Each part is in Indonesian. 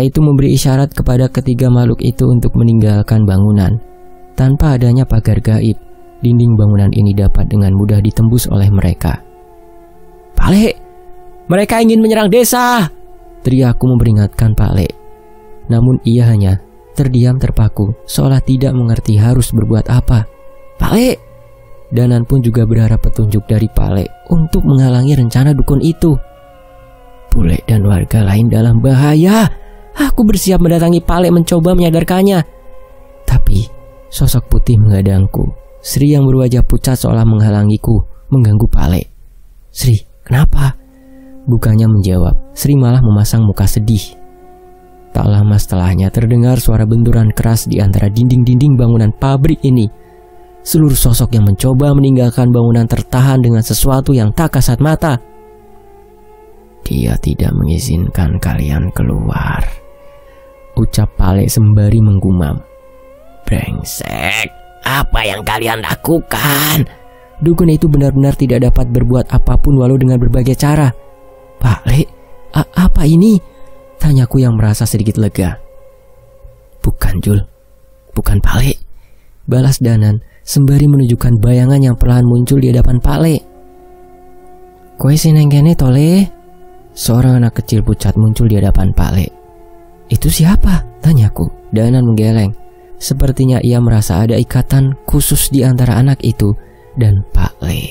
Nenek itu memberi isyarat kepada ketiga makhluk itu untuk meninggalkan bangunan. Tanpa adanya pagar gaib, dinding bangunan ini dapat dengan mudah ditembus oleh mereka. "Pak Lek, mereka ingin menyerang desa!" teriakku memperingatkan Pak Lek. Namun ia hanya terdiam terpaku, seolah tidak mengerti harus berbuat apa. "Pak Lek!" Danan pun juga berharap petunjuk dari Pak Lek untuk menghalangi rencana dukun itu. Bule dan warga lain dalam bahaya. Aku bersiap mendatangi Pak Lek mencoba menyadarkannya. Tapi sosok putih menghadangku. Sri yang berwajah pucat seolah menghalangiku, mengganggu Pak Lek. "Sri, kenapa?" Bukannya menjawab, Sri malah memasang muka sedih. Tak lama setelahnya terdengar suara benturan keras di antara dinding-dinding bangunan pabrik ini. Seluruh sosok yang mencoba meninggalkan bangunan tertahan dengan sesuatu yang tak kasat mata. "Dia tidak mengizinkan kalian keluar," ucap Pak Lek sembari menggumam. "Brengsek, apa yang kalian lakukan?" Dukun itu benar-benar tidak dapat berbuat apapun walau dengan berbagai cara. "Pak Lek, apa ini?" tanyaku yang merasa sedikit lega. "Bukan, Jul, bukan Pak Lek," balas Danan sembari menunjukkan bayangan yang perlahan muncul di hadapan Pak Lek. "Kowe sineng kene to, Le?" Seorang anak kecil pucat muncul di hadapan Pak Lek. "Itu siapa?" tanyaku. Danan menggeleng. Sepertinya ia merasa ada ikatan khusus di antara anak itu dan Pak Lek.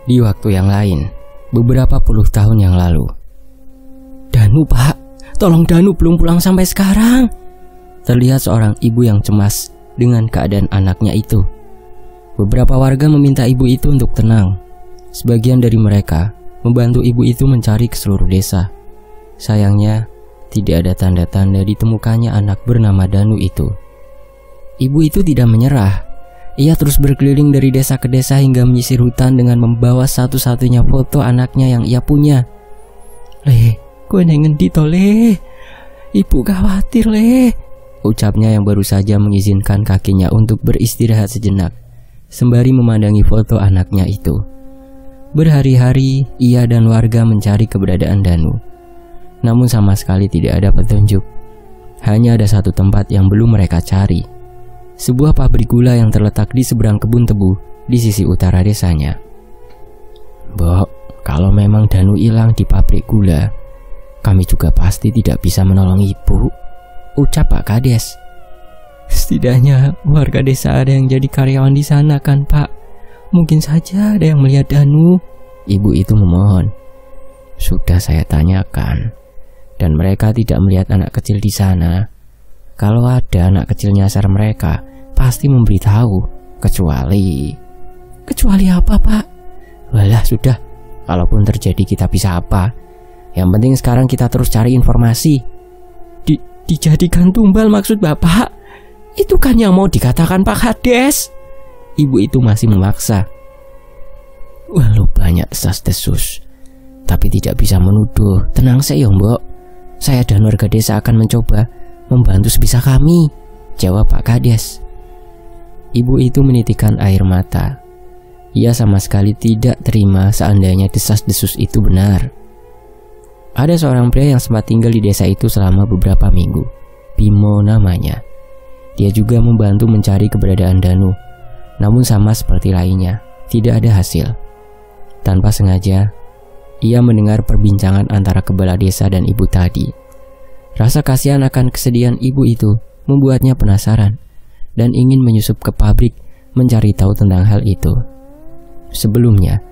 Di waktu yang lain, beberapa puluh tahun yang lalu. "Danu, Pak, tolong Danu belum pulang sampai sekarang." Terlihat seorang ibu yang cemas dengan keadaan anaknya itu. Beberapa warga meminta ibu itu untuk tenang. Sebagian dari mereka membantu ibu itu mencari ke seluruh desa. Sayangnya, tidak ada tanda-tanda ditemukannya anak bernama Danu itu. Ibu itu tidak menyerah. Ia terus berkeliling dari desa ke desa hingga menyisir hutan dengan membawa satu-satunya foto anaknya yang ia punya. "Le, kowe nang ngendi to, Le? Ibu khawatir, Le," ucapnya yang baru saja mengizinkan kakinya untuk beristirahat sejenak, sembari memandangi foto anaknya itu. Berhari-hari ia dan warga mencari keberadaan Danu. Namun sama sekali tidak ada petunjuk. Hanya ada satu tempat yang belum mereka cari. Sebuah pabrik gula yang terletak di seberang kebun tebu di sisi utara desanya. "Mbok, kalau memang Danu hilang di pabrik gula, kami juga pasti tidak bisa menolong ibu," ucap Pak Kades. "Setidaknya warga desa ada yang jadi karyawan di sana kan, Pak? Mungkin saja ada yang melihat Danu," ibu itu memohon. "Sudah saya tanyakan, dan mereka tidak melihat anak kecil di sana. Kalau ada anak kecil nyasar mereka, pasti memberitahu. Kecuali apa, Pak?" "Walah, sudah. Kalaupun terjadi kita bisa apa? Yang penting sekarang kita terus cari informasi." Dijadikan tumbal maksud Bapak? Itu kan yang mau dikatakan Pak Kades." Ibu itu masih memaksa. "Walau banyak desas-desus, tapi tidak bisa menuduh. Tenang saja, Mbok. Saya dan warga desa akan mencoba membantu sebisa kami," jawab Pak Kades. Ibu itu menitikkan air mata. Ia sama sekali tidak terima seandainya desas-desus itu benar. Ada seorang pria yang sempat tinggal di desa itu selama beberapa minggu. Bimo namanya. Dia juga membantu mencari keberadaan Danu. Namun sama seperti lainnya, tidak ada hasil. Tanpa sengaja, ia mendengar perbincangan antara kepala desa dan ibu tadi. Rasa kasihan akan kesedihan ibu itu membuatnya penasaran dan ingin menyusup ke pabrik mencari tahu tentang hal itu. Sebelumnya,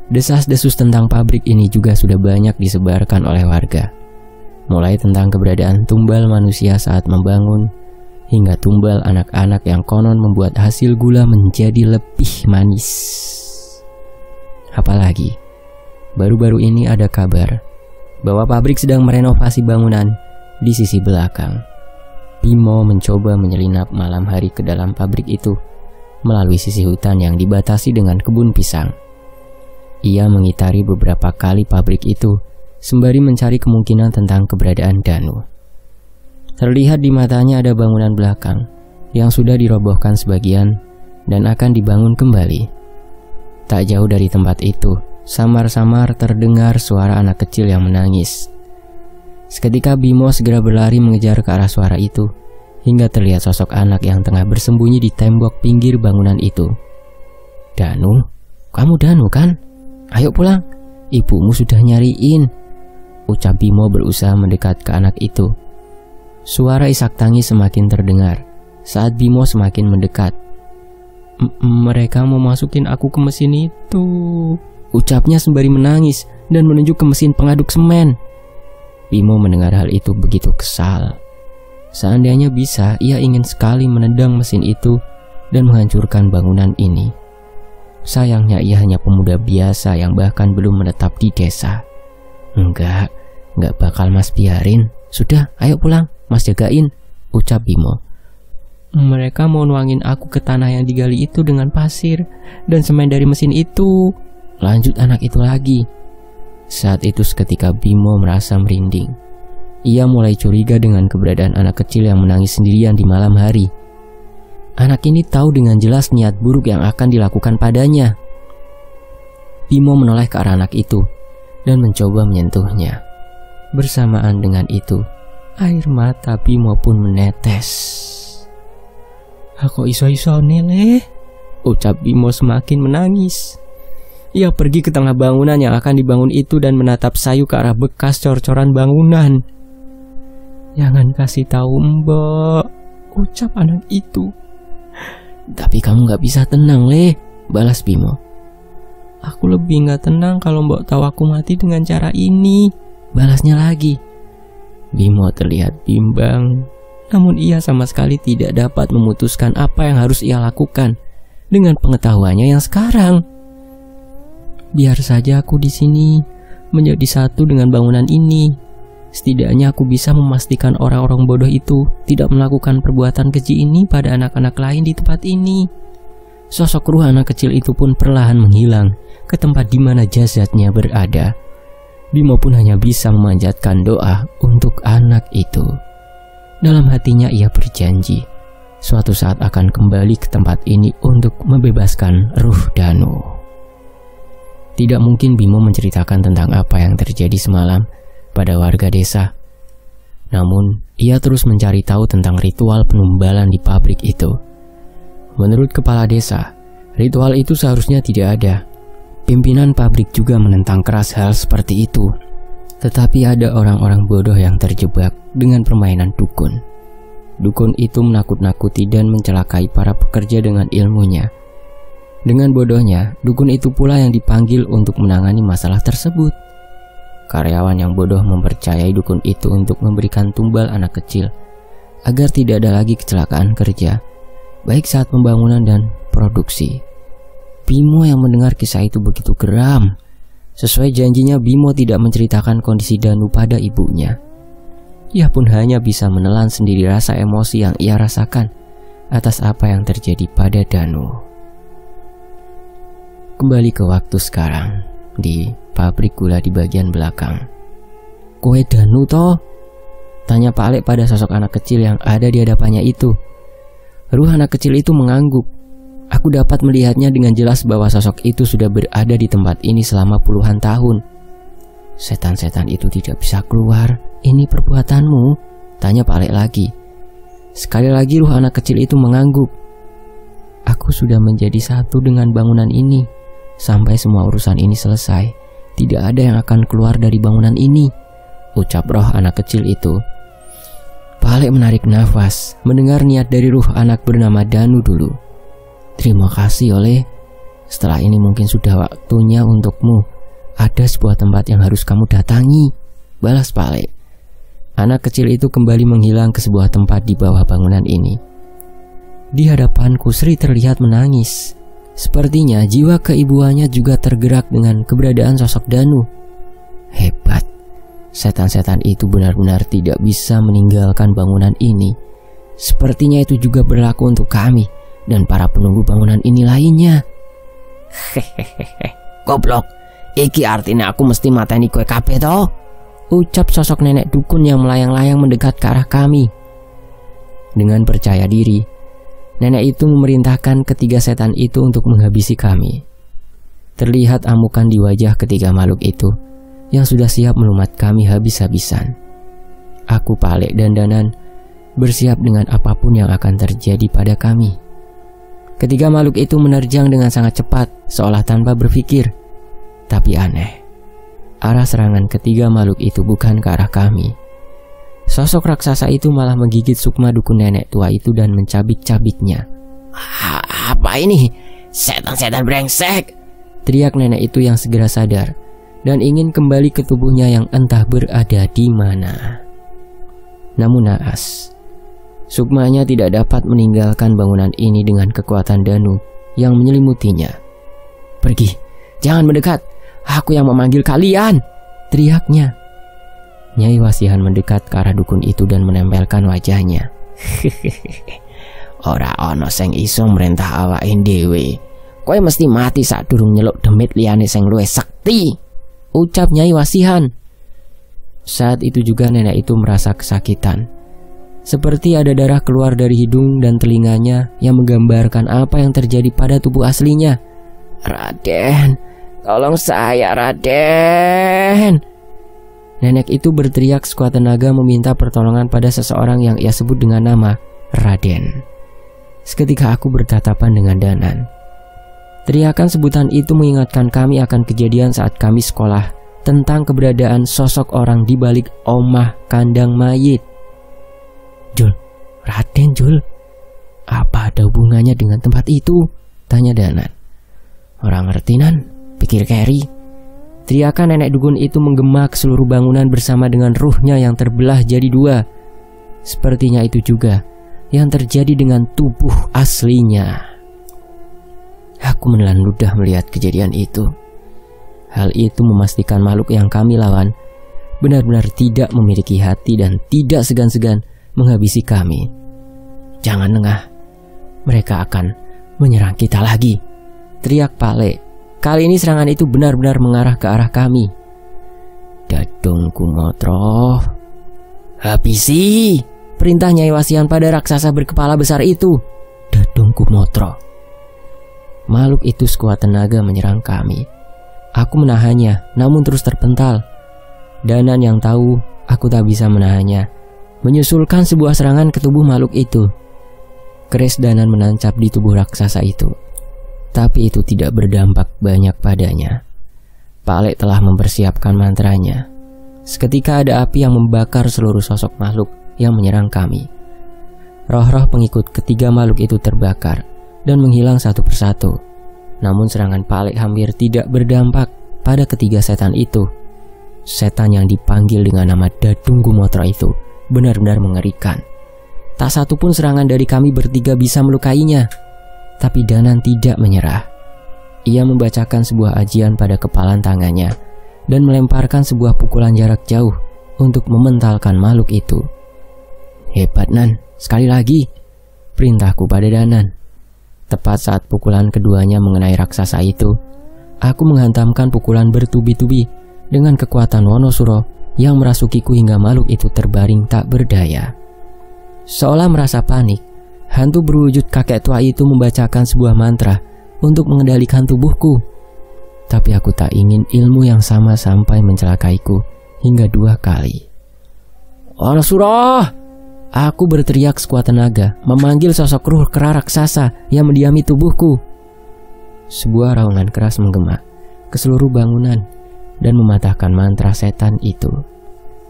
desas-desus tentang pabrik ini juga sudah banyak disebarkan oleh warga. Mulai tentang keberadaan tumbal manusia saat membangun, hingga tumbal anak-anak yang konon membuat hasil gula menjadi lebih manis. Apalagi, baru-baru ini ada kabar bahwa pabrik sedang merenovasi bangunan di sisi belakang. Bimo mencoba menyelinap malam hari ke dalam pabrik itu melalui sisi hutan yang dibatasi dengan kebun pisang. Ia mengitari beberapa kali pabrik itu sembari mencari kemungkinan tentang keberadaan Danu. Terlihat di matanya ada bangunan belakang yang sudah dirobohkan sebagian dan akan dibangun kembali. Tak jauh dari tempat itu, samar-samar terdengar suara anak kecil yang menangis. Seketika Bimo segera berlari mengejar ke arah suara itu, hingga terlihat sosok anak yang tengah bersembunyi di tembok pinggir bangunan itu. "Danu, kamu Danu kan? Ayo pulang, ibumu sudah nyariin," ucap Bimo berusaha mendekat ke anak itu. Suara isak tangis semakin terdengar saat Bimo semakin mendekat. "Mereka mau masukin aku ke mesin itu," ucapnya sembari menangis dan menunjuk ke mesin pengaduk semen. Bimo mendengar hal itu begitu kesal. Seandainya bisa, ia ingin sekali menendang mesin itu dan menghancurkan bangunan ini. Sayangnya ia hanya pemuda biasa yang bahkan belum menetap di desa. Enggak bakal Mas biarin. Sudah, ayo pulang, Mas jagain," ucap Bimo. "Mereka mau nuangin aku ke tanah yang digali itu dengan pasir dan semen dari mesin itu," lanjut anak itu lagi. Saat itu seketika Bimo merasa merinding. Ia mulai curiga dengan keberadaan anak kecil yang menangis sendirian di malam hari. Anak ini tahu dengan jelas niat buruk yang akan dilakukan padanya. Bimo menoleh ke arah anak itu dan mencoba menyentuhnya. Bersamaan dengan itu, air mata Bimo pun menetes. "Aku iso-iso nileh," ucap Bimo semakin menangis. Ia pergi ke tengah bangunan yang akan dibangun itu dan menatap sayu ke arah bekas cor-coran bangunan. "Jangan kasih tahu Mbok," ucap anak itu. "Tapi kamu gak bisa tenang, Le," balas Bimo. "Aku lebih gak tenang kalau Mbok tahu aku mati dengan cara ini," balasnya lagi. Bimo terlihat bimbang, namun ia sama sekali tidak dapat memutuskan apa yang harus ia lakukan dengan pengetahuannya yang sekarang. "Biar saja aku di sini menjadi satu dengan bangunan ini. Setidaknya aku bisa memastikan orang-orang bodoh itu tidak melakukan perbuatan keji ini pada anak-anak lain di tempat ini." Sosok ruh anak kecil itu pun perlahan menghilang ke tempat di mana jasadnya berada. Bimo pun hanya bisa memanjatkan doa untuk anak itu. Dalam hatinya ia berjanji suatu saat akan kembali ke tempat ini untuk membebaskan ruh Danu. Tidak mungkin Bimo menceritakan tentang apa yang terjadi semalam pada warga desa. Namun, ia terus mencari tahu tentang ritual penumbalan di pabrik itu. Menurut kepala desa, ritual itu seharusnya tidak ada. Pimpinan pabrik juga menentang keras hal seperti itu. Tetapi ada orang-orang bodoh yang terjebak dengan permainan dukun. Dukun itu menakut-nakuti dan mencelakai para pekerja dengan ilmunya. Dengan bodohnya, dukun itu pula yang dipanggil untuk menangani masalah tersebut. Karyawan yang bodoh mempercayai dukun itu untuk memberikan tumbal anak kecil agar tidak ada lagi kecelakaan kerja, baik saat pembangunan dan produksi. Bimo yang mendengar kisah itu begitu geram. Sesuai janjinya, Bimo tidak menceritakan kondisi Danu pada ibunya. Ia pun hanya bisa menelan sendiri rasa emosi yang ia rasakan atas apa yang terjadi pada Danu. Kembali ke waktu sekarang, di pabrik gula di bagian belakang. "Kowe Danu toh?" tanya Pak Alek pada sosok anak kecil yang ada di hadapannya itu. Ruh anak kecil itu mengangguk. Aku dapat melihatnya dengan jelas bahwa sosok itu sudah berada di tempat ini selama puluhan tahun. "Setan-setan itu tidak bisa keluar. Ini perbuatanmu?" tanya Pak Alek lagi. Sekali lagi ruh anak kecil itu mengangguk. "Aku sudah menjadi satu dengan bangunan ini. Sampai semua urusan ini selesai, tidak ada yang akan keluar dari bangunan ini," ucap roh anak kecil itu. Pak Alek menarik nafas mendengar niat dari ruh anak bernama Danu dulu. "Terima kasih Oleh. Setelah ini mungkin sudah waktunya untukmu. Ada sebuah tempat yang harus kamu datangi," balas Pak Alek. Anak kecil itu kembali menghilang ke sebuah tempat di bawah bangunan ini. Di hadapanku Sri terlihat menangis. Sepertinya jiwa keibuannya juga tergerak dengan keberadaan sosok Danu. Hebat. Setan-setan itu benar-benar tidak bisa meninggalkan bangunan ini. Sepertinya itu juga berlaku untuk kami dan para penunggu bangunan ini lainnya. Hehehe, goblok. Iki artinya aku mesti mateni kowe kabeh to? Ucap sosok nenek dukun yang melayang-layang mendekat ke arah kami. Dengan percaya diri, nenek itu memerintahkan ketiga setan itu untuk menghabisi kami. Terlihat amukan di wajah ketiga makhluk itu yang sudah siap melumat kami habis-habisan. Aku, Pak Lek, dan Danan bersiap dengan apapun yang akan terjadi pada kami. Ketiga makhluk itu menerjang dengan sangat cepat, seolah tanpa berpikir. Tapi aneh, arah serangan ketiga makhluk itu bukan ke arah kami. Sosok raksasa itu malah menggigit sukma dukun nenek tua itu dan mencabik-cabiknya. Apa ini? Setan-setan brengsek! Teriak nenek itu yang segera sadar dan ingin kembali ke tubuhnya yang entah berada di mana. Namun naas, sukmanya tidak dapat meninggalkan bangunan ini dengan kekuatan danu yang menyelimutinya. Pergi, jangan mendekat. Aku yang memanggil kalian, teriaknya. Nyai Wasihan mendekat ke arah dukun itu dan menempelkan wajahnya. Ora ono sing iso merintah awakin dhewe. Kowe mesti mati sak durung nyeluk demit liyane sing luwih sakti, ucap Nyai Wasihan. Saat itu juga nenek itu merasa kesakitan. Seperti ada darah keluar dari hidung dan telinganya yang menggambarkan apa yang terjadi pada tubuh aslinya. Raden, tolong saya, Raden. Nenek itu berteriak sekuat tenaga meminta pertolongan pada seseorang yang ia sebut dengan nama Raden. Seketika aku bertatapan dengan Danan. Teriakan sebutan itu mengingatkan kami akan kejadian saat kami sekolah tentang keberadaan sosok orang di balik omah kandang mayit. Jul, Raden Jul, apa ada hubungannya dengan tempat itu? Tanya Danan. Orang ngerti Nan, pikir Kerry. Teriakan nenek dukun itu menggema ke seluruh bangunan bersama dengan ruhnya yang terbelah jadi dua. Sepertinya itu juga yang terjadi dengan tubuh aslinya. Aku menelan ludah melihat kejadian itu. Hal itu memastikan makhluk yang kami lawan benar-benar tidak memiliki hati dan tidak segan-segan menghabisi kami. Jangan lengah, mereka akan menyerang kita lagi, teriak Pak Lek. Kali ini serangan itu benar-benar mengarah ke arah kami. Dadung Kumotro, habisi, perintah Nyai Wasihan pada raksasa berkepala besar itu. Dadung Kumotro. Makhluk itu sekuat tenaga menyerang kami. Aku menahannya, namun terus terpental. Danan yang tahu aku tak bisa menahannya menyusulkan sebuah serangan ke tubuh makhluk itu. Keris Danan menancap di tubuh raksasa itu, tapi itu tidak berdampak banyak padanya. Pak Lek telah mempersiapkan mantranya. Seketika ada api yang membakar seluruh sosok makhluk yang menyerang kami. Roh-roh pengikut ketiga makhluk itu terbakar dan menghilang satu persatu. Namun serangan Pak Lek hampir tidak berdampak pada ketiga setan itu. Setan yang dipanggil dengan nama Dadung Kumotro itu benar-benar mengerikan. Tak satu pun serangan dari kami bertiga bisa melukainya. Tapi Danan tidak menyerah. Ia membacakan sebuah ajian pada kepalan tangannya dan melemparkan sebuah pukulan jarak jauh untuk mementalkan makhluk itu. Hebat Nan, sekali lagi, perintahku pada Danan. Tepat saat pukulan keduanya mengenai raksasa itu, aku menghantamkan pukulan bertubi-tubi dengan kekuatan Wonosuro yang merasukiku hingga makhluk itu terbaring tak berdaya. Seolah merasa panik, hantu berwujud kakek tua itu membacakan sebuah mantra untuk mengendalikan tubuhku. Tapi aku tak ingin ilmu yang sama sampai mencelakaiku hingga 2 kali. Wonosuro! Aku berteriak sekuat tenaga, memanggil sosok ruh kera raksasa yang mendiami tubuhku. Sebuah raungan keras menggema ke seluruh bangunan dan mematahkan mantra setan itu.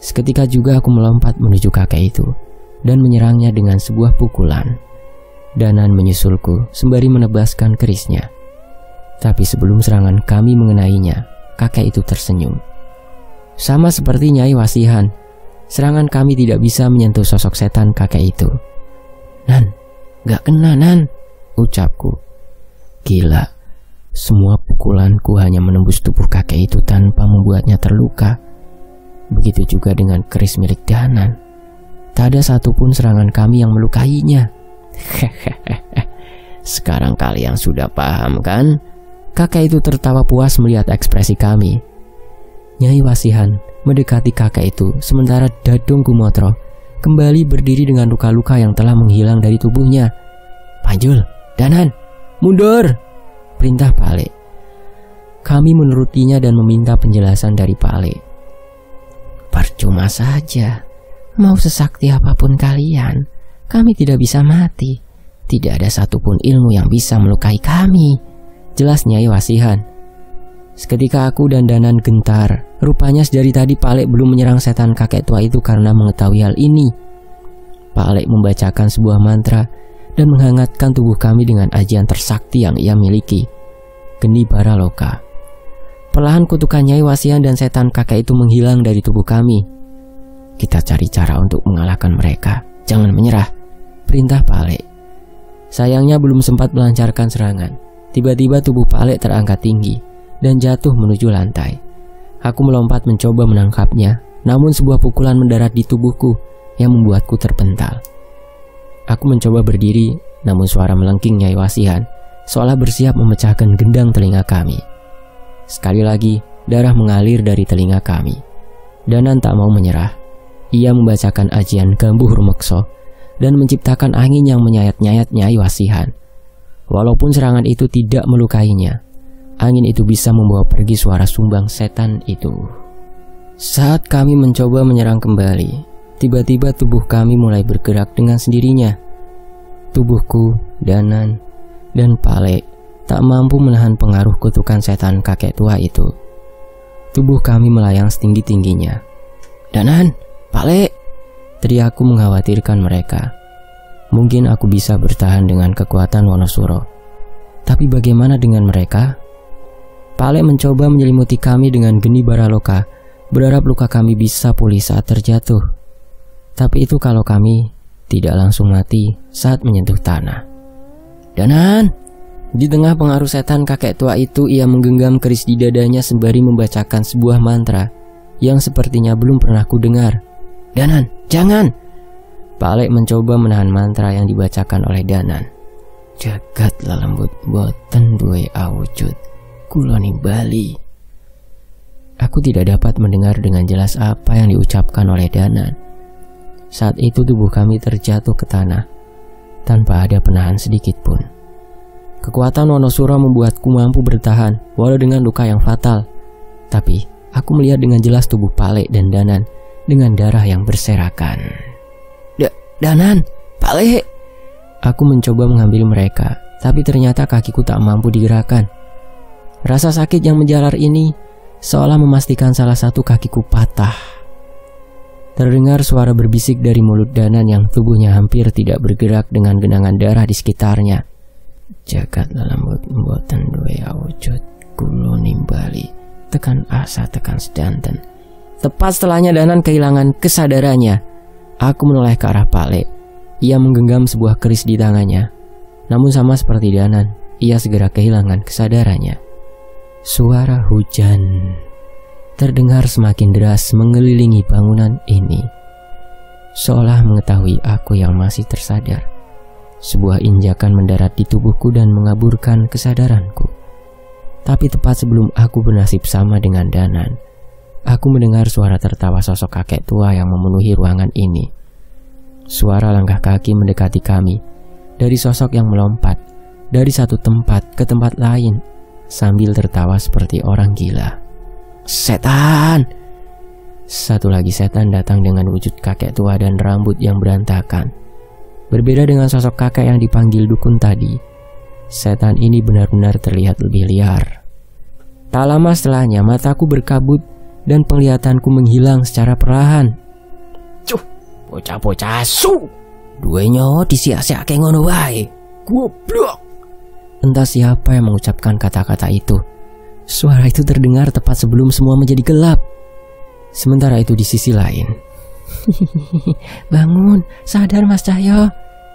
Seketika juga aku melompat menuju kakek itu dan menyerangnya dengan sebuah pukulan. Danan menyusulku sembari menebaskan kerisnya. Tapi sebelum serangan kami mengenainya, kakek itu tersenyum. Sama seperti Nyai Wasihan, serangan kami tidak bisa menyentuh sosok setan kakek itu. Nan, gak kena Nan, ucapku. Gila, semua pukulanku hanya menembus tubuh kakek itu tanpa membuatnya terluka. Begitu juga dengan keris milik Danan. Tak ada satupun serangan kami yang melukainya. Sekarang kalian sudah paham kan? Kakek itu tertawa puas melihat ekspresi kami. Nyai Wasihan mendekati kakek itu sementara Dadung Kumotro kembali berdiri dengan luka-luka yang telah menghilang dari tubuhnya. Panjul, Danan, mundur! Perintah Pak Lek. Kami menurutinya dan meminta penjelasan dari Pak Lek. Percuma saja, Mau sesakti apapun kalian, kami tidak bisa mati. Tidak ada satupun ilmu yang bisa melukai kami, jelas Nyai Wasihan. Seketika aku dan Danan gentar. Rupanya dari tadi Pak Lek belum menyerang setan kakek tua itu karena mengetahui hal ini. Pak Lek membacakan sebuah mantra dan menghangatkan tubuh kami dengan ajian tersakti yang ia miliki, Geni Baraloka. Perlahan kutukan Nyai Wasihan dan setan kakek itu menghilang dari tubuh kami. Kita cari cara untuk mengalahkan mereka. Jangan menyerah, perintah Pak Lek. Sayangnya belum sempat melancarkan serangan. Tiba-tiba tubuh Pak Lek terangkat tinggi dan jatuh menuju lantai. Aku melompat mencoba menangkapnya, namun sebuah pukulan mendarat di tubuhku yang membuatku terpental. Aku mencoba berdiri, namun suara melengking Nyai Wasihan seolah bersiap memecahkan gendang telinga kami. Sekali lagi, darah mengalir dari telinga kami. Danan tak mau menyerah. Ia membacakan ajian Gambuh Rumekso dan menciptakan angin yang menyayat-nyayat Nyai Wasihan. Walaupun serangan itu tidak melukainya, angin itu bisa membawa pergi suara sumbang setan itu. Saat kami mencoba menyerang kembali, tiba-tiba tubuh kami mulai bergerak dengan sendirinya. Tubuhku, Danan, dan Pak Lek tak mampu menahan pengaruh kutukan setan kakek tua itu. Tubuh kami melayang setinggi-tingginya. Danan, Pak Lek, teriakku mengkhawatirkan mereka. Mungkin aku bisa bertahan dengan kekuatan Wonosuro, tapi bagaimana dengan mereka? Pak Lek mencoba menyelimuti kami dengan Geni Baraloka, berharap luka kami bisa pulih saat terjatuh. Tapi itu kalau kami tidak langsung mati saat menyentuh tanah. Danan! Di tengah pengaruh setan kakek tua itu, ia menggenggam keris di dadanya sembari membacakan sebuah mantra yang sepertinya belum pernah ku dengar. Danan, jangan! Pak Lek mencoba menahan mantra yang dibacakan oleh Danan. Jagat lelembut boten duwe awujud, kula nimbali. Aku tidak dapat mendengar dengan jelas apa yang diucapkan oleh Danan. Saat itu tubuh kami terjatuh ke tanah tanpa ada penahan sedikit pun. Kekuatan Wonosuro membuatku mampu bertahan walau dengan luka yang fatal. Tapi aku melihat dengan jelas tubuh Pak Lek dan Danan dengan darah yang berserakan. Danan, Pak Lek! Aku mencoba mengambil mereka, tapi ternyata kakiku tak mampu digerakkan. Rasa sakit yang menjalar ini seolah memastikan salah satu kakiku patah. Terdengar suara berbisik dari mulut Danan yang tubuhnya hampir tidak bergerak dengan genangan darah di sekitarnya. Jagat lelembut mboten duwe awujud, kula nimbali, tekan asa tekan sedanten. Tepat setelahnya Danan kehilangan kesadarannya. Aku menoleh ke arah Pak Lek. Ia menggenggam sebuah keris di tangannya. Namun sama seperti Danan, ia segera kehilangan kesadarannya. Suara hujan terdengar semakin deras mengelilingi bangunan ini. Seolah mengetahui aku yang masih tersadar. Sebuah injakan mendarat di tubuhku dan mengaburkan kesadaranku. Tapi tepat sebelum aku bernasib sama dengan Danan, aku mendengar suara tertawa sosok kakek tua yang memenuhi ruangan ini. Suara langkah kaki mendekati kami, dari sosok yang melompat dari satu tempat ke tempat lain, sambil tertawa seperti orang gila. Setan! Satu lagi setan datang dengan wujud kakek tua dan rambut yang berantakan. Berbeda dengan sosok kakek yang dipanggil dukun tadi, setan ini benar-benar terlihat lebih liar. Tak lama setelahnya mataku berkabut dan penglihatanku menghilang secara perlahan. Cuh, bocah-bocah su! Duenya disiak-siake ngono wae. Goblok! Entah siapa yang mengucapkan kata-kata itu. Suara itu terdengar tepat sebelum semua menjadi gelap. Sementara itu di sisi lain, bangun, sadar Mas Cahyo.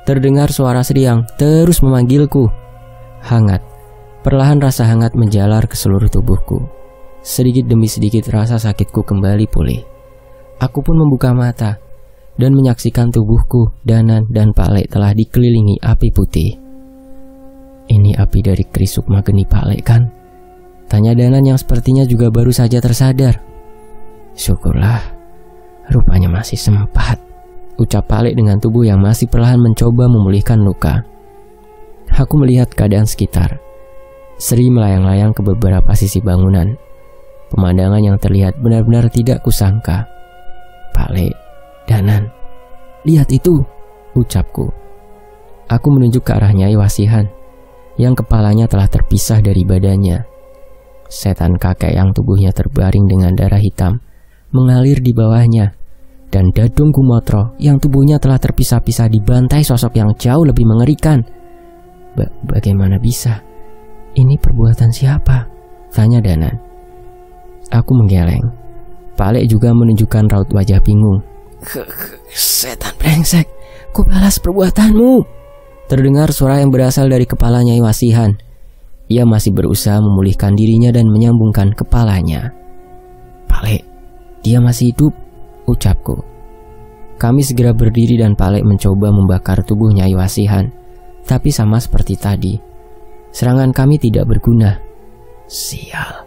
Terdengar suara seriang terus memanggilku. Hangat, perlahan rasa hangat menjalar ke seluruh tubuhku. Sedikit demi sedikit rasa sakitku kembali pulih. Aku pun membuka mata dan menyaksikan tubuhku, Danan, dan Pak Lek telah dikelilingi api putih. Ini api dari keris Sukma Geni Pak Lek kan? Tanya Danan yang sepertinya juga baru saja tersadar. Syukurlah, rupanya masih sempat, ucap Pak Lek dengan tubuh yang masih perlahan mencoba memulihkan luka. Aku melihat keadaan sekitar. Sri melayang-layang ke beberapa sisi bangunan. Pemandangan yang terlihat benar-benar tidak kusangka. Pak Lek, Danan, lihat itu, ucapku. Aku menunjuk ke arah Nyai Wasihan yang kepalanya telah terpisah dari badannya. Setan kakek yang tubuhnya terbaring dengan darah hitam mengalir di bawahnya, dan Dadung Kumotro yang tubuhnya telah terpisah-pisah dibantai sosok yang jauh lebih mengerikan. Bagaimana bisa? Ini perbuatan siapa? Tanya Danan. Aku menggeleng. Pak Lek juga menunjukkan raut wajah bingung. Setan brengsek, ku balas perbuatanmu. Terdengar suara yang berasal dari kepala Nyai Wasihan. Ia masih berusaha memulihkan dirinya dan menyambungkan kepalanya. Pak Lek, dia masih hidup, ucapku. Kami segera berdiri dan Pak Lek mencoba membakar tubuh Nyai Wasihan. Tapi sama seperti tadi, serangan kami tidak berguna. Sial,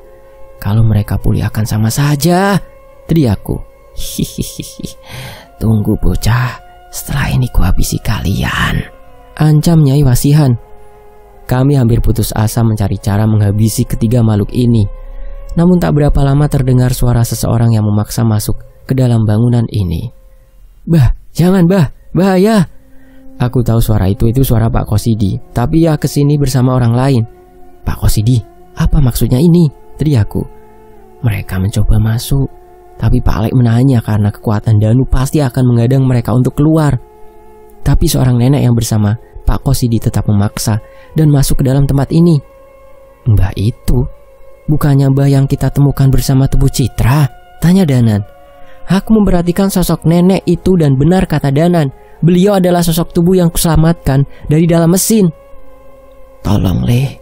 kalau mereka pulih akan sama saja, teriakku. Hihihi, tunggu bocah, setelah ini kuhabisi kalian, ancam Nyai Wasihan. Kami hampir putus asa mencari cara menghabisi ketiga makhluk ini. Namun tak berapa lama terdengar suara seseorang yang memaksa masuk ke dalam bangunan ini. Bah, jangan bah, bahaya. Aku tahu suara itu suara Pak Kosidi, tapi ia kesini bersama orang lain. Pak Kosidi, apa maksudnya ini? Teriakku. Mereka mencoba masuk, tapi Pak Lek menahannya karena kekuatan Danu pasti akan mengadang mereka untuk keluar. Tapi seorang nenek yang bersama Pak Kosidi tetap memaksa dan masuk ke dalam tempat ini. Mbah itu, bukannya mbah yang kita temukan bersama tubuh Citra? Tanya Danan. Aku memperhatikan sosok nenek itu dan benar kata Danan, beliau adalah sosok tubuh yang kuselamatkan dari dalam mesin. Tolong Le,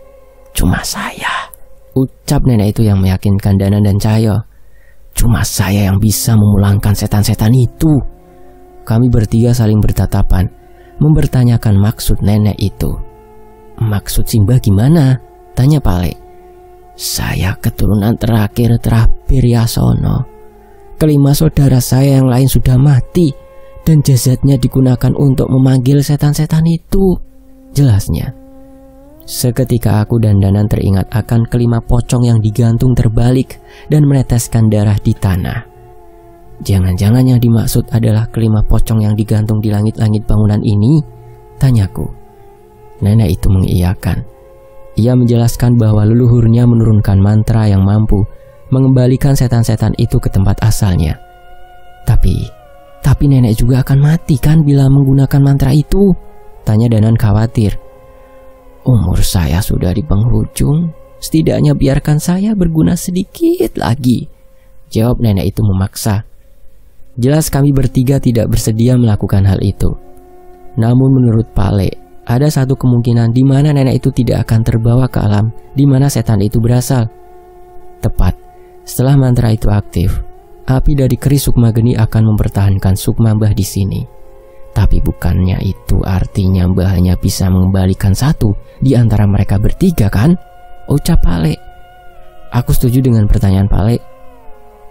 cuma saya, ucap nenek itu yang meyakinkan Danan dan Cahyo. Cuma saya yang bisa memulangkan setan-setan itu. Kami bertiga saling bertatapan, mempertanyakan maksud nenek itu. Maksud Simbah gimana? Tanya Pak Lek. Saya keturunan terakhir Piryasono. Kelima saudara saya yang lain sudah mati, dan jasadnya digunakan untuk memanggil setan-setan itu, jelasnya. Seketika aku dan Danan teringat akan kelima pocong yang digantung terbalik dan meneteskan darah di tanah. Jangan-jangan yang dimaksud adalah kelima pocong yang digantung di langit-langit bangunan ini? Tanyaku. Nenek itu mengiyakan. Ia menjelaskan bahwa leluhurnya menurunkan mantra yang mampu mengembalikan setan-setan itu ke tempat asalnya. Tapi nenek juga akan mati kan bila menggunakan mantra itu? Tanya Danan khawatir. Umur saya sudah di penghujung, setidaknya biarkan saya berguna sedikit lagi, jawab nenek itu memaksa. Jelas kami bertiga tidak bersedia melakukan hal itu. Namun menurut Pak Lek, ada satu kemungkinan di mana nenek itu tidak akan terbawa ke alam di mana setan itu berasal. Tepat setelah mantra itu aktif, api dari keris Sukma Geni akan mempertahankan Sukma Mbah di sini. Tapi bukannya itu artinya Mbah hanya bisa mengembalikan satu di antara mereka bertiga kan? Ucap Pak Lek. Aku setuju dengan pertanyaan Pak Lek.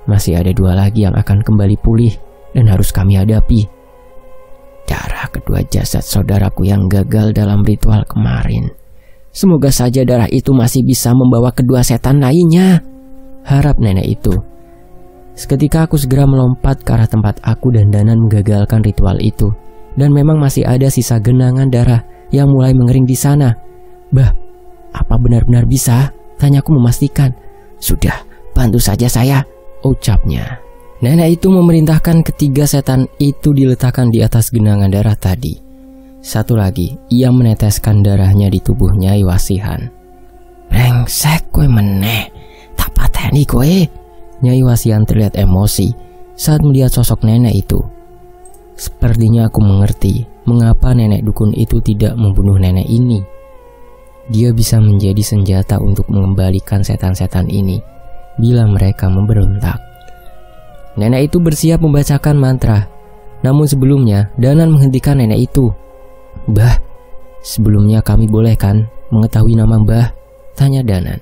Masih ada dua lagi yang akan kembali pulih dan harus kami hadapi. Darah kedua jasad saudaraku yang gagal dalam ritual kemarin. Semoga saja darah itu masih bisa membawa kedua setan lainnya, harap nenek itu. Seketika aku segera melompat ke arah tempat aku dan Danan menggagalkan ritual itu. Dan memang masih ada sisa genangan darah yang mulai mengering di sana. Bah, apa benar-benar bisa? Tanyaku memastikan. Sudah, bantu saja saya, ucapnya. Nenek itu memerintahkan ketiga setan itu diletakkan di atas genangan darah tadi. Satu lagi, ia meneteskan darahnya di tubuh Nyai Wasihan. Brengsek kowe meneh, tak pateni kowe. Nyai Wasihan terlihat emosi saat melihat sosok nenek itu. Sepertinya aku mengerti mengapa nenek dukun itu tidak membunuh nenek ini. Dia bisa menjadi senjata untuk mengembalikan setan-setan ini bila mereka memberontak. Nenek itu bersiap membacakan mantra. Namun sebelumnya Danan menghentikan nenek itu. Mbah, sebelumnya kami boleh kan mengetahui nama Mbah? Tanya Danan.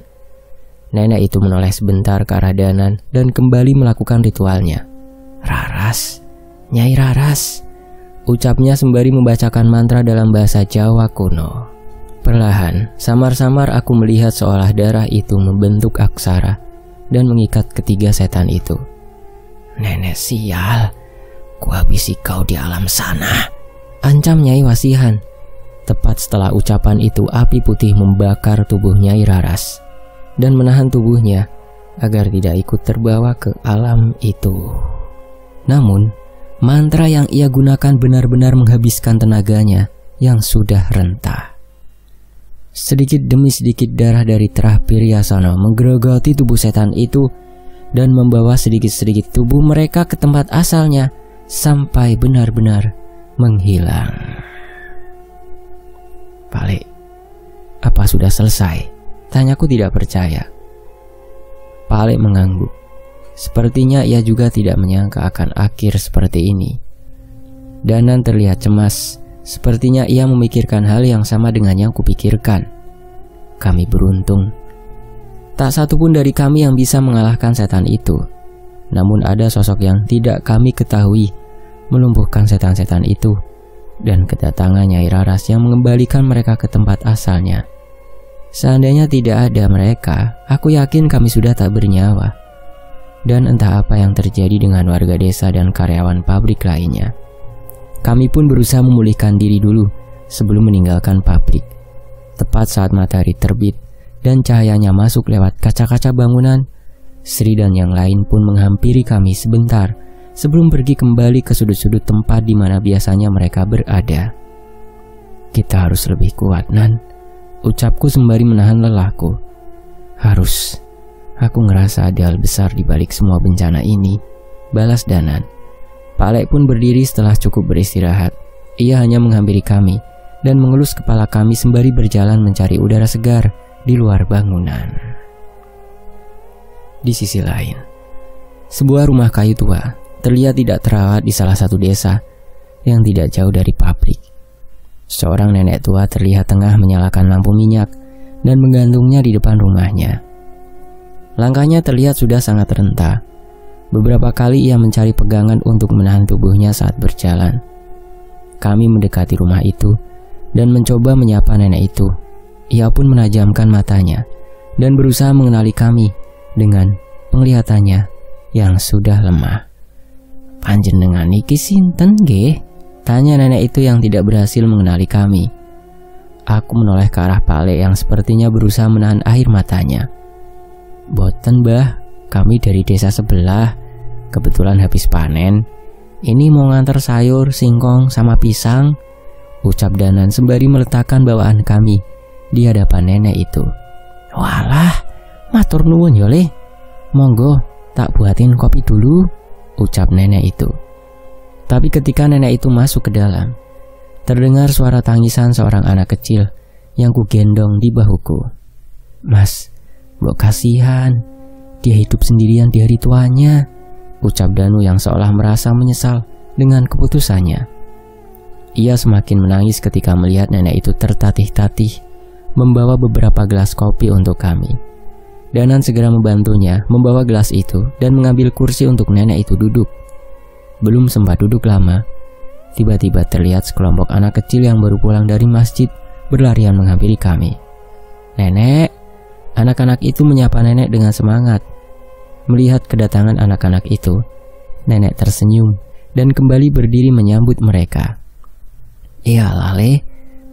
Nenek itu menoleh sebentar ke arah Danan dan kembali melakukan ritualnya. Raras, Nyai Raras, ucapnya sembari membacakan mantra dalam bahasa Jawa kuno. Perlahan, samar-samar aku melihat seolah darah itu membentuk aksara dan mengikat ketiga setan itu. Nenek sial, kuhabisi kau di alam sana, ancam Nyai Wasihan. Tepat setelah ucapan itu, api putih membakar tubuh Nyai Raras dan menahan tubuhnya agar tidak ikut terbawa ke alam itu. Namun, mantra yang ia gunakan benar-benar menghabiskan tenaganya yang sudah rentah. Sedikit demi sedikit darah dari Terah Piryasana menggerogoti tubuh setan itu dan membawa sedikit-sedikit tubuh mereka ke tempat asalnya sampai benar-benar menghilang. Pale, apa sudah selesai? Tanyaku tidak percaya. Pale mengangguk. Sepertinya ia juga tidak menyangka akan akhir seperti ini. Danan terlihat cemas. Sepertinya ia memikirkan hal yang sama dengan yang kupikirkan. Kami beruntung. Tak satu pun dari kami yang bisa mengalahkan setan itu. Namun ada sosok yang tidak kami ketahui melumpuhkan setan-setan itu, dan kedatangan Nyai Raras yang mengembalikan mereka ke tempat asalnya. Seandainya tidak ada mereka, aku yakin kami sudah tak bernyawa. Dan entah apa yang terjadi dengan warga desa dan karyawan pabrik lainnya. Kami pun berusaha memulihkan diri dulu sebelum meninggalkan pabrik. Tepat saat matahari terbit dan cahayanya masuk lewat kaca-kaca bangunan, Sri dan yang lain pun menghampiri kami sebentar sebelum pergi kembali ke sudut-sudut tempat di mana biasanya mereka berada. Kita harus lebih kuat, Nan, ucapku sembari menahan lelahku. Harus. Aku ngerasa ada hal besar di balik semua bencana ini, balas Danan. Palek pun berdiri setelah cukup beristirahat. Ia hanya menghampiri kami dan mengelus kepala kami sembari berjalan mencari udara segar di luar bangunan. Di sisi lain, sebuah rumah kayu tua terlihat tidak terawat di salah satu desa yang tidak jauh dari pabrik. Seorang nenek tua terlihat tengah menyalakan lampu minyak dan menggantungnya di depan rumahnya. Langkahnya terlihat sudah sangat renta. Beberapa kali ia mencari pegangan untuk menahan tubuhnya saat berjalan. Kami mendekati rumah itu dan mencoba menyapa nenek itu. Ia pun menajamkan matanya dan berusaha mengenali kami dengan penglihatannya yang sudah lemah. "Panjenengan niki sinten nggih?" tanya nenek itu yang tidak berhasil mengenali kami. Aku menoleh ke arah Pale yang sepertinya berusaha menahan air matanya. "Boten, Mbah, kami dari desa sebelah. Kebetulan habis panen. Ini mau ngantar sayur, singkong, sama pisang," ucap Danan sembari meletakkan bawaan kami di hadapan nenek itu. "Walah, matur nuwun ya, Le. Monggo, tak buatin kopi dulu," ucap nenek itu. Tapi ketika nenek itu masuk ke dalam, terdengar suara tangisan seorang anak kecil yang kugendong di bahuku. "Mas, mbok kasihan, dia hidup sendirian di hari tuanya," ucap Danu yang seolah merasa menyesal dengan keputusannya. Ia semakin menangis ketika melihat nenek itu tertatih-tatih membawa beberapa gelas kopi untuk kami. Danan segera membantunya membawa gelas itu dan mengambil kursi untuk nenek itu duduk. Belum sempat duduk lama, tiba-tiba terlihat sekelompok anak kecil yang baru pulang dari masjid berlarian menghampiri kami. "Nenek!" Anak-anak itu menyapa nenek dengan semangat. Melihat kedatangan anak-anak itu, nenek tersenyum dan kembali berdiri menyambut mereka. "Iyalah, Le,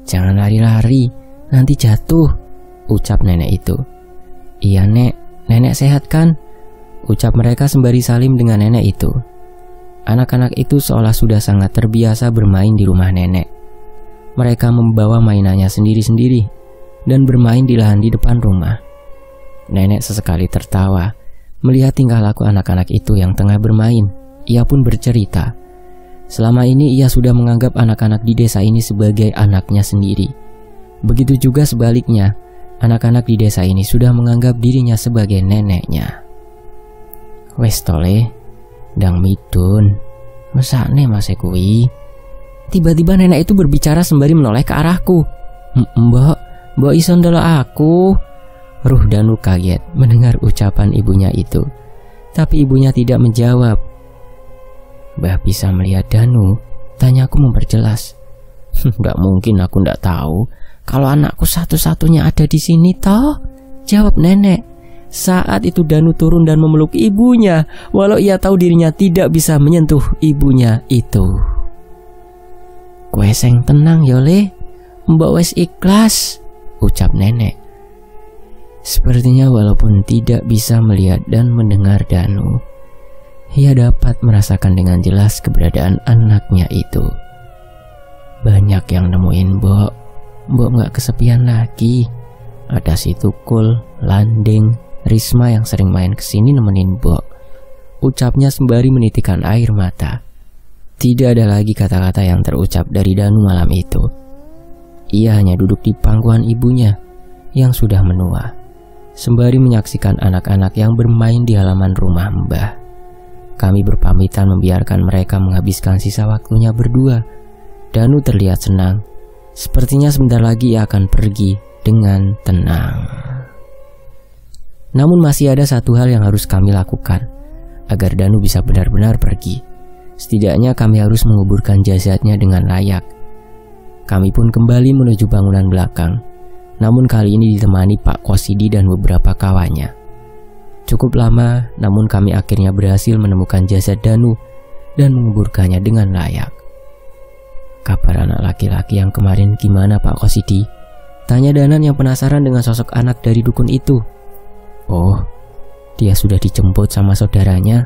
jangan lari-lari, nanti jatuh," ucap nenek itu. "Iya, Nek, nenek sehat kan?" ucap mereka sembari salim dengan nenek itu. Anak-anak itu seolah sudah sangat terbiasa bermain di rumah nenek. Mereka membawa mainannya sendiri-sendiri dan bermain di lahan di depan rumah. Nenek sesekali tertawa melihat tingkah laku anak-anak itu yang tengah bermain. Ia pun bercerita, selama ini ia sudah menganggap anak-anak di desa ini sebagai anaknya sendiri. Begitu juga sebaliknya, anak-anak di desa ini sudah menganggap dirinya sebagai neneknya. "Wes tole, dang midun, mesakne Mas kuwi." Tiba-tiba nenek itu berbicara sembari menoleh ke arahku. Mbok iso ndelok aku?" Ruh Danu kaget mendengar ucapan ibunya itu. Tapi ibunya tidak menjawab. "Mbah bisa melihat Danu?" tanyaku memperjelas. "Gak mungkin aku ndak tahu kalau anakku satu-satunya ada di sini toh," jawab nenek. Saat itu Danu turun dan memeluk ibunya, walau ia tahu dirinya tidak bisa menyentuh ibunya itu. "Kowe sing tenang ya Le, mbok wis ikhlas," ucap nenek. Sepertinya walaupun tidak bisa melihat dan mendengar Danu, ia dapat merasakan dengan jelas keberadaan anaknya itu. "Banyak yang nemuin Mbok gak kesepian lagi. Ada si Tukul, Landing, Risma yang sering main kesini nemenin Mbok," ucapnya sembari menitikkan air mata. Tidak ada lagi kata-kata yang terucap dari Danu malam itu. Ia hanya duduk di pangkuan ibunya yang sudah menua, sembari menyaksikan anak-anak yang bermain di halaman rumah Mbah. Kami berpamitan membiarkan mereka menghabiskan sisa waktunya berdua. Danu terlihat senang. Sepertinya sebentar lagi ia akan pergi dengan tenang. Namun masih ada satu hal yang harus kami lakukan agar Danu bisa benar-benar pergi. Setidaknya kami harus menguburkan jasadnya dengan layak. Kami pun kembali menuju bangunan belakang. Namun kali ini ditemani Pak Kosidi dan beberapa kawannya. Cukup lama, namun kami akhirnya berhasil menemukan jasad Danu dan menguburkannya dengan layak. "Kabar anak laki-laki yang kemarin gimana Pak Kosidi?" tanya Danan yang penasaran dengan sosok anak dari dukun itu. "Oh, dia sudah dijemput sama saudaranya."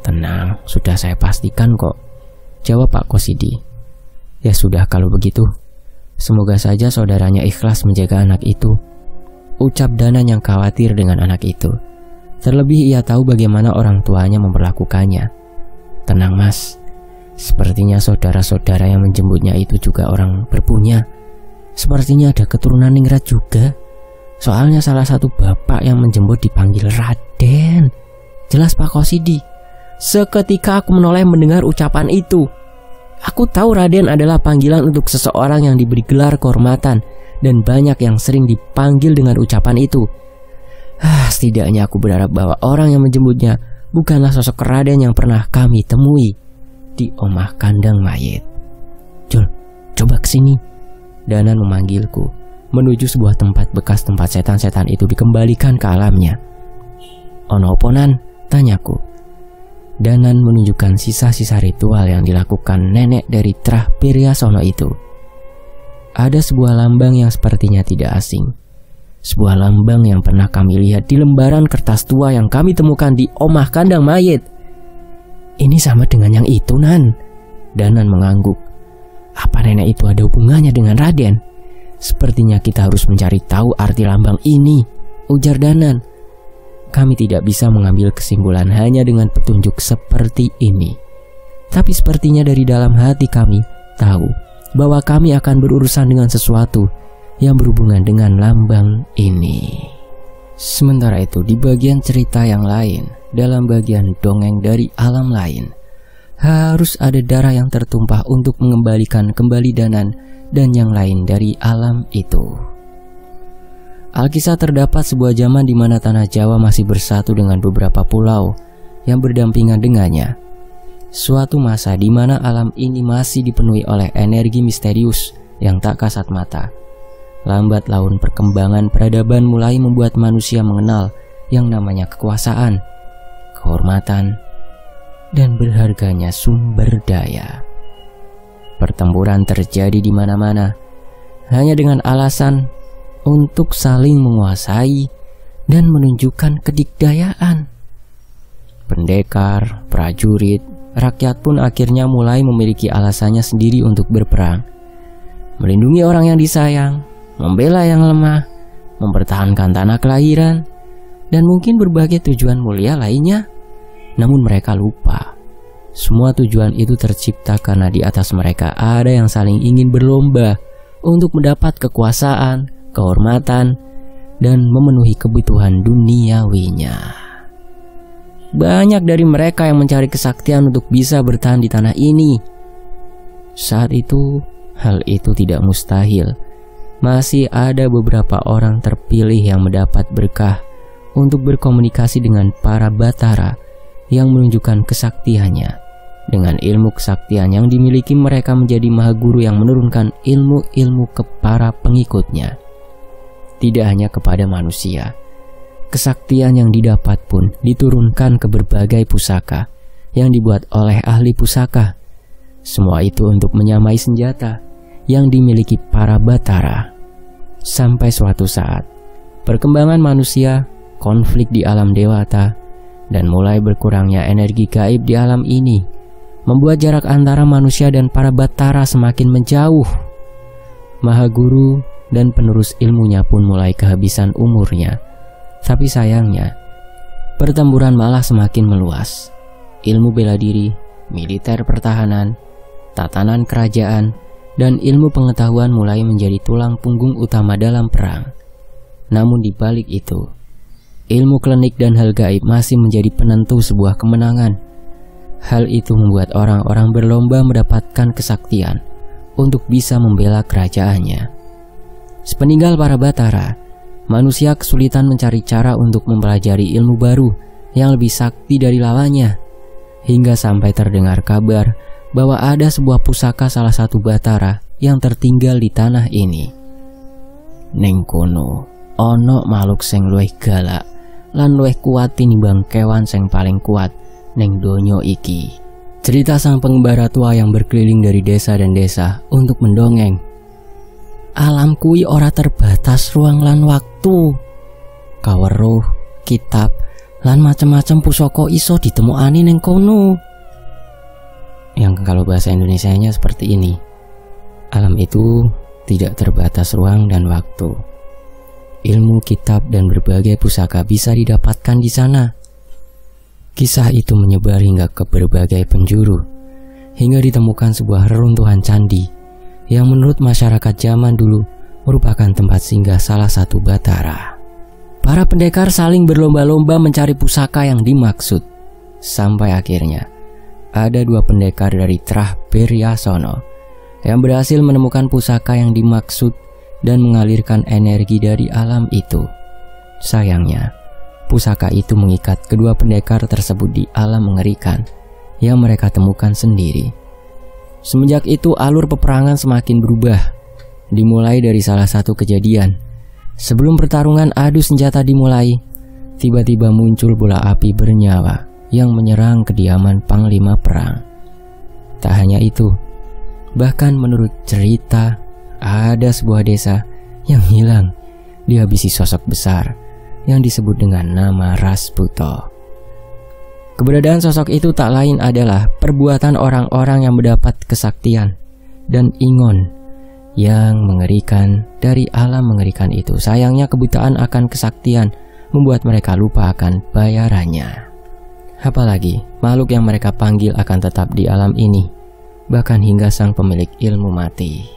"Tenang, sudah saya pastikan kok," jawab Pak Kosidi. "Ya sudah kalau begitu. Semoga saja saudaranya ikhlas menjaga anak itu," ucap Danan yang khawatir dengan anak itu. Terlebih ia tahu bagaimana orang tuanya memperlakukannya. "Tenang Mas, sepertinya saudara-saudara yang menjemputnya itu juga orang berpunya. Sepertinya ada keturunan ningrat juga. Soalnya salah satu bapak yang menjemput dipanggil Raden," jelas Pak Kosidi. Seketika aku menoleh mendengar ucapan itu. Aku tahu Raden adalah panggilan untuk seseorang yang diberi gelar kehormatan, dan banyak yang sering dipanggil dengan ucapan itu. Setidaknya aku berharap bahwa orang yang menjemputnya bukanlah sosok Raden yang pernah kami temui di omah kandang mayit. "Jul, coba kesini," Danan memanggilku, menuju sebuah tempat bekas tempat setan-setan itu dikembalikan ke alamnya. "Ono oponan?" tanyaku. Danan menunjukkan sisa-sisa ritual yang dilakukan nenek dari Trah Piryasono itu. Ada sebuah lambang yang sepertinya tidak asing. Sebuah lambang yang pernah kami lihat di lembaran kertas tua yang kami temukan di omah kandang mayit. "Ini sama dengan yang itu, Nan," Danan mengangguk. "Apa nenek itu ada hubungannya dengan Raden? Sepertinya kita harus mencari tahu arti lambang ini," ujar Danan. Kami tidak bisa mengambil kesimpulan hanya dengan petunjuk seperti ini. Tapi sepertinya dari dalam hati kami tahu bahwa kami akan berurusan dengan sesuatu yang berhubungan dengan lambang ini. Sementara itu di bagian cerita yang lain, dalam bagian dongeng dari alam lain, harus ada darah yang tertumpah untuk mengembalikan kembali Danan dan yang lain dari alam itu. Alkisah terdapat sebuah zaman di mana tanah Jawa masih bersatu dengan beberapa pulau yang berdampingan dengannya. Suatu masa di mana alam ini masih dipenuhi oleh energi misterius yang tak kasat mata. Lambat laun perkembangan peradaban mulai membuat manusia mengenal yang namanya kekuasaan, kehormatan, dan berharganya sumber daya. Pertempuran terjadi di mana-mana, hanya dengan alasan untuk saling menguasai dan menunjukkan kedikdayaan. Pendekar, prajurit, rakyat pun akhirnya mulai memiliki alasannya sendiri untuk berperang. Melindungi orang yang disayang, membela yang lemah, mempertahankan tanah kelahiran, dan mungkin berbagai tujuan mulia lainnya. Namun mereka lupa, semua tujuan itu tercipta karena di atas mereka ada yang saling ingin berlomba untuk mendapat kekuasaan, kehormatan, dan memenuhi kebutuhan duniawinya. Banyak dari mereka yang mencari kesaktian untuk bisa bertahan di tanah ini. Saat itu, hal itu tidak mustahil. Masih ada beberapa orang terpilih yang mendapat berkah untuk berkomunikasi dengan para batara yang menunjukkan kesaktiannya. Dengan ilmu kesaktian yang dimiliki, mereka menjadi mahaguru yang menurunkan ilmu-ilmu ke para pengikutnya. Tidak hanya kepada manusia, Kesaktian yang didapat pun diturunkan ke berbagai pusaka yang dibuat oleh ahli pusaka. Semua itu untuk menyamai senjata yang dimiliki para Batara. Sampai suatu saat, perkembangan manusia, konflik di alam dewata, dan mulai berkurangnya energi gaib di alam ini membuat jarak antara manusia dan para Batara semakin menjauh. Mahaguru dan penerus ilmunya pun mulai kehabisan umurnya. Tapi sayangnya, pertempuran malah semakin meluas. Ilmu bela diri, militer pertahanan, tatanan kerajaan, dan ilmu pengetahuan mulai menjadi tulang punggung utama dalam perang. Namun di balik itu, ilmu klinik dan hal gaib masih menjadi penentu sebuah kemenangan. Hal itu membuat orang-orang berlomba mendapatkan kesaktian untuk bisa membela kerajaannya. Sepeninggal para Batara, manusia kesulitan mencari cara untuk mempelajari ilmu baru yang lebih sakti dari lawannya, hingga sampai terdengar kabar bahwa ada sebuah pusaka salah satu Batara yang tertinggal di tanah ini. Ning kono ana makhluk sing luwih galak lan luwih kuat tinimbang kewan sing paling kuat ning donya iki. Cerita sang pengembara tua yang berkeliling dari desa dan desa untuk mendongeng. Alam kuwi ora terbatas ruang lan waktu. Kaweruh, kitab, lan macam-macam pusaka iso ditemokani ning kono. Yang kalau bahasa Indonesianya seperti ini. Alam itu tidak terbatas ruang dan waktu. Ilmu, kitab, dan berbagai pusaka bisa didapatkan di sana. Kisah itu menyebar hingga ke berbagai penjuru, hingga ditemukan sebuah reruntuhan candi yang menurut masyarakat zaman dulu merupakan tempat singgah salah satu Batara. Para pendekar saling berlomba-lomba mencari pusaka yang dimaksud. Sampai akhirnya ada dua pendekar dari Trah Piryasono yang berhasil menemukan pusaka yang dimaksud dan mengalirkan energi dari alam itu. Sayangnya, pusaka itu mengikat kedua pendekar tersebut di alam mengerikan yang mereka temukan sendiri. Semenjak itu alur peperangan semakin berubah. Dimulai dari salah satu kejadian. Sebelum pertarungan adu senjata dimulai, tiba-tiba muncul bola api bernyawa yang menyerang kediaman panglima perang. Tak hanya itu, bahkan menurut cerita, ada sebuah desa yang hilang dihabisi sosok besar yang disebut dengan nama Rasputo. Keberadaan sosok itu tak lain adalah perbuatan orang-orang yang mendapat kesaktian dan ingon yang mengerikan dari alam mengerikan itu. Sayangnya kebutaan akan kesaktian membuat mereka lupa akan bayarannya. Apalagi makhluk yang mereka panggil akan tetap di alam ini, bahkan hingga sang pemilik ilmu mati.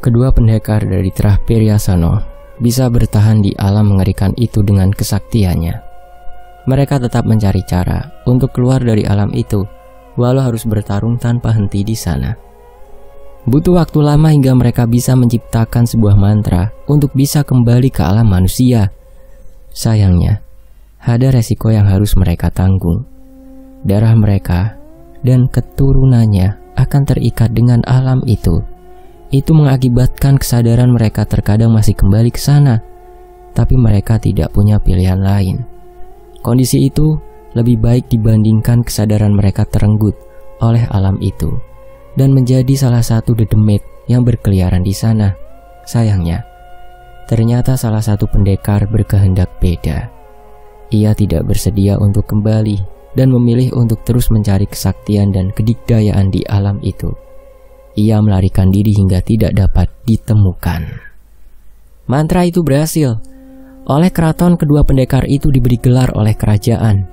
Kedua pendekar dari Trah Piryasono bisa bertahan di alam mengerikan itu dengan kesaktiannya. Mereka tetap mencari cara untuk keluar dari alam itu, walau harus bertarung tanpa henti di sana. Butuh waktu lama hingga mereka bisa menciptakan sebuah mantra untuk bisa kembali ke alam manusia. Sayangnya, ada resiko yang harus mereka tanggung. Darah mereka dan keturunannya akan terikat dengan alam itu. Itu mengakibatkan kesadaran mereka terkadang masih kembali ke sana, tapi mereka tidak punya pilihan lain. Kondisi itu lebih baik dibandingkan kesadaran mereka terenggut oleh alam itu dan menjadi salah satu dedemit yang berkeliaran di sana. Sayangnya, ternyata salah satu pendekar berkehendak beda. Ia tidak bersedia untuk kembali dan memilih untuk terus mencari kesaktian dan kedikdayaan di alam itu. Ia melarikan diri hingga tidak dapat ditemukan. Mantra itu berhasil. Oleh keraton, kedua pendekar itu diberi gelar oleh kerajaan.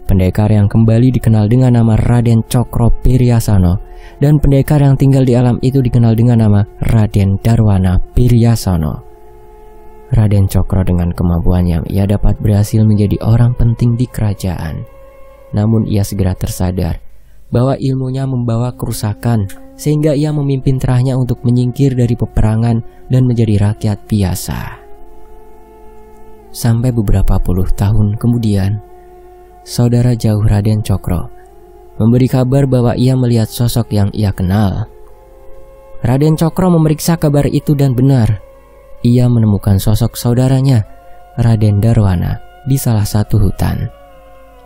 Pendekar yang kembali dikenal dengan nama Raden Cokro Piryasono, dan pendekar yang tinggal di alam itu dikenal dengan nama Raden Darwana Piryasono. Raden Cokro dengan kemampuannya, ia dapat berhasil menjadi orang penting di kerajaan. Namun ia segera tersadar bahwa ilmunya membawa kerusakan, sehingga ia memimpin terahnya untuk menyingkir dari peperangan dan menjadi rakyat biasa. Sampai beberapa puluh tahun kemudian, saudara jauh Raden Cokro memberi kabar bahwa ia melihat sosok yang ia kenal. Raden Cokro memeriksa kabar itu dan benar. Ia menemukan sosok saudaranya, Raden Darwana, di salah satu hutan.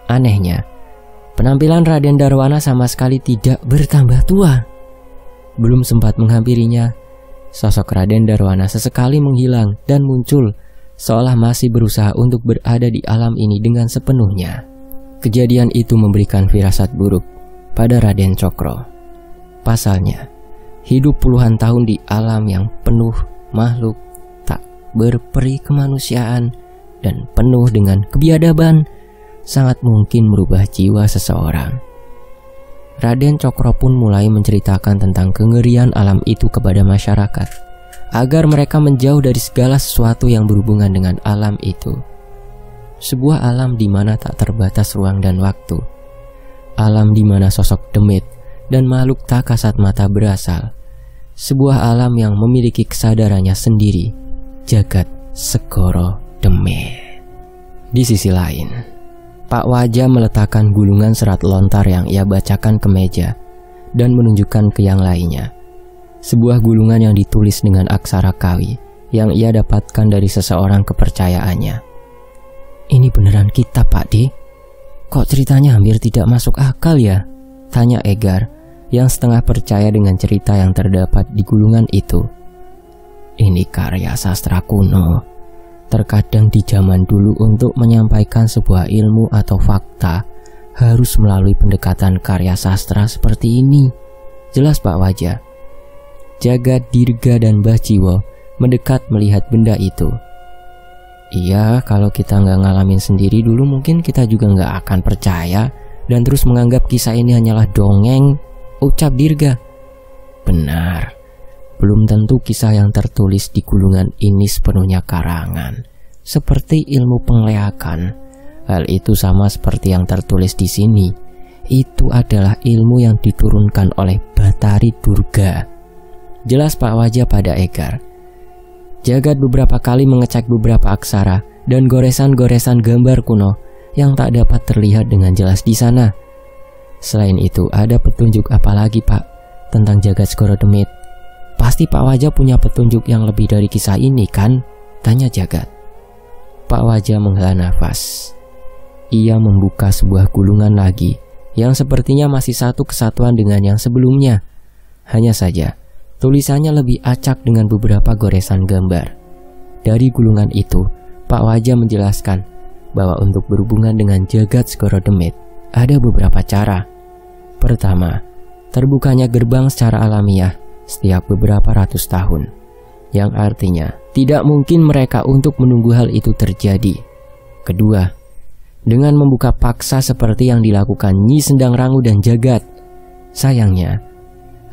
Anehnya, penampilan Raden Darwana sama sekali tidak bertambah tua. Belum sempat menghampirinya, sosok Raden Darwana sesekali menghilang dan muncul, seolah masih berusaha untuk berada di alam ini dengan sepenuhnya. Kejadian itu memberikan firasat buruk pada Raden Cokro. Pasalnya, hidup puluhan tahun di alam yang penuh makhluk tak berperi kemanusiaan dan penuh dengan kebiadaban sangat mungkin merubah jiwa seseorang. Raden Cokro pun mulai menceritakan tentang kengerian alam itu kepada masyarakat, agar mereka menjauh dari segala sesuatu yang berhubungan dengan alam itu. Sebuah alam di mana tak terbatas ruang dan waktu. Alam di mana sosok demit dan makhluk tak kasat mata berasal. Sebuah alam yang memiliki kesadarannya sendiri, jagat segoro demit. Di sisi lain, Pak Waja meletakkan gulungan serat lontar yang ia bacakan ke meja dan menunjukkan ke yang lainnya. Sebuah gulungan yang ditulis dengan aksara Kawi yang ia dapatkan dari seseorang kepercayaannya. "Ini beneran kitab, Pak D? Kok ceritanya hampir tidak masuk akal ya?" tanya Egar yang setengah percaya dengan cerita yang terdapat di gulungan itu. "Ini karya sastra kuno. Terkadang di zaman dulu untuk menyampaikan sebuah ilmu atau fakta harus melalui pendekatan karya sastra seperti ini," jelas Pak Waja. Jagat, Dirga, dan Mbah Jiwo mendekat melihat benda itu. "Iya, kalau kita nggak ngalamin sendiri dulu mungkin kita juga nggak akan percaya dan terus menganggap kisah ini hanyalah dongeng," ucap Dirga. "Benar, belum tentu kisah yang tertulis di gulungan ini sepenuhnya karangan, seperti ilmu pengleakan. Hal itu sama seperti yang tertulis di sini. Itu adalah ilmu yang diturunkan oleh Batari Durga," jelas Pak Waja pada Egar. Jagat beberapa kali mengecek beberapa aksara dan goresan-goresan gambar kuno yang tak dapat terlihat dengan jelas di sana. "Selain itu, ada petunjuk apa lagi, Pak, tentang jagat segoro demit? Pasti Pak Waja punya petunjuk yang lebih dari kisah ini, kan?" tanya Jagat. Pak Waja menghela nafas. Ia membuka sebuah gulungan lagi yang sepertinya masih satu kesatuan dengan yang sebelumnya. Hanya saja, tulisannya lebih acak dengan beberapa goresan gambar. Dari gulungan itu, Pak Waja menjelaskan bahwa untuk berhubungan dengan jagat segoro demit ada beberapa cara. Pertama, terbukanya gerbang secara alamiah setiap beberapa ratus tahun, yang artinya tidak mungkin mereka untuk menunggu hal itu terjadi. Kedua, dengan membuka paksa seperti yang dilakukan Nyi Sendang Rangu dan Jagat. Sayangnya,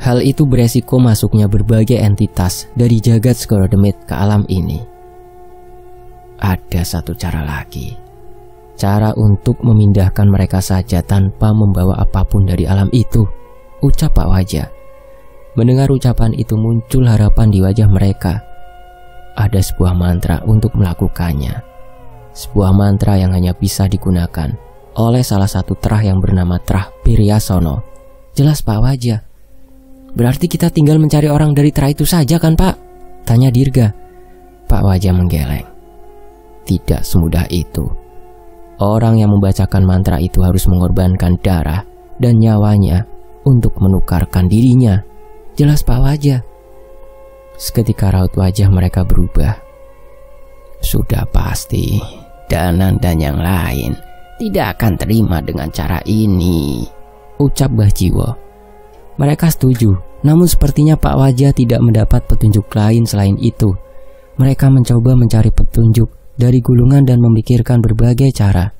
hal itu beresiko masuknya berbagai entitas dari jagat segoro demit ke alam ini. Ada satu cara lagi. Cara untuk memindahkan mereka saja tanpa membawa apapun dari alam itu, ucap Pak Waja. Mendengar ucapan itu muncul harapan di wajah mereka. Ada sebuah mantra untuk melakukannya. Sebuah mantra yang hanya bisa digunakan oleh salah satu terah yang bernama Terah Piryasono, jelas Pak Waja. "Berarti kita tinggal mencari orang dari terah itu saja kan, Pak?" tanya Dirga. Pak Waja menggeleng. Tidak semudah itu. Orang yang membacakan mantra itu harus mengorbankan darah dan nyawanya untuk menukarkan dirinya, jelas Pak Waja. Seketika raut wajah mereka berubah. "Sudah pasti Danan dan yang lain tidak akan terima dengan cara ini," ucap Mbah Jiwo. Mereka setuju, namun sepertinya Pak Waja tidak mendapat petunjuk lain selain itu. Mereka mencoba mencari petunjuk dari gulungan dan memikirkan berbagai cara.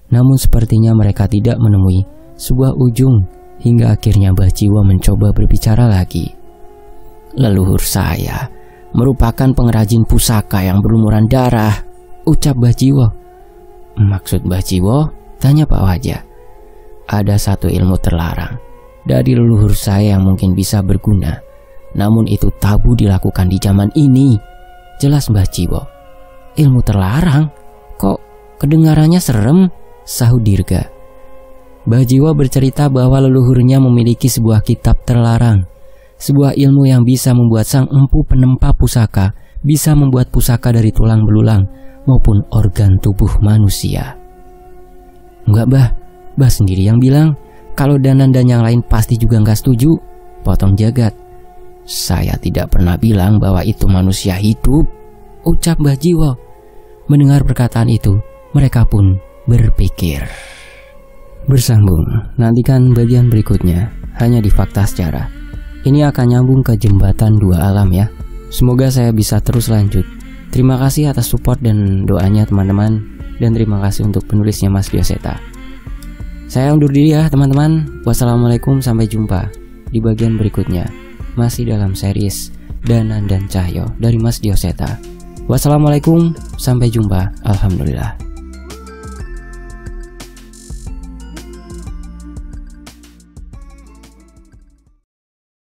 Namun sepertinya mereka tidak menemui sebuah ujung hingga akhirnya Mbah Jiwo mencoba berbicara lagi. "Leluhur saya merupakan pengrajin pusaka yang berlumuran darah," ucap Mbah Jiwo. "Maksud Mbah Jiwo?" tanya Pak Waja. "Ada satu ilmu terlarang dari leluhur saya yang mungkin bisa berguna, namun itu tabu dilakukan di zaman ini," jelas Mbah Jiwo. "Ilmu terlarang? Kok kedengarannya serem?" sahut Dirga. Mbah Jiwo bercerita bahwa leluhurnya memiliki sebuah kitab terlarang, sebuah ilmu yang bisa membuat sang empu penempa pusaka bisa membuat pusaka dari tulang belulang, maupun organ tubuh manusia. Enggak bah sendiri yang bilang kalau Danan dan yang lain pasti juga nggak setuju, potong Jagat. Saya tidak pernah bilang bahwa itu manusia hidup, ucap Mbah Jiwo. Mendengar perkataan itu, mereka pun berpikir. Bersambung, nantikan bagian berikutnya hanya di Fakta Sejarah. Ini akan nyambung ke jembatan dua alam ya. Semoga saya bisa terus lanjut. Terima kasih atas support dan doanya teman-teman. Dan terima kasih untuk penulisnya Mas Dioseta. Saya undur diri ya teman-teman. Wassalamualaikum, sampai jumpa di bagian berikutnya. Masih dalam series Danan dan Cahyo dari Mas Dioseta. Wassalamualaikum, sampai jumpa. Alhamdulillah.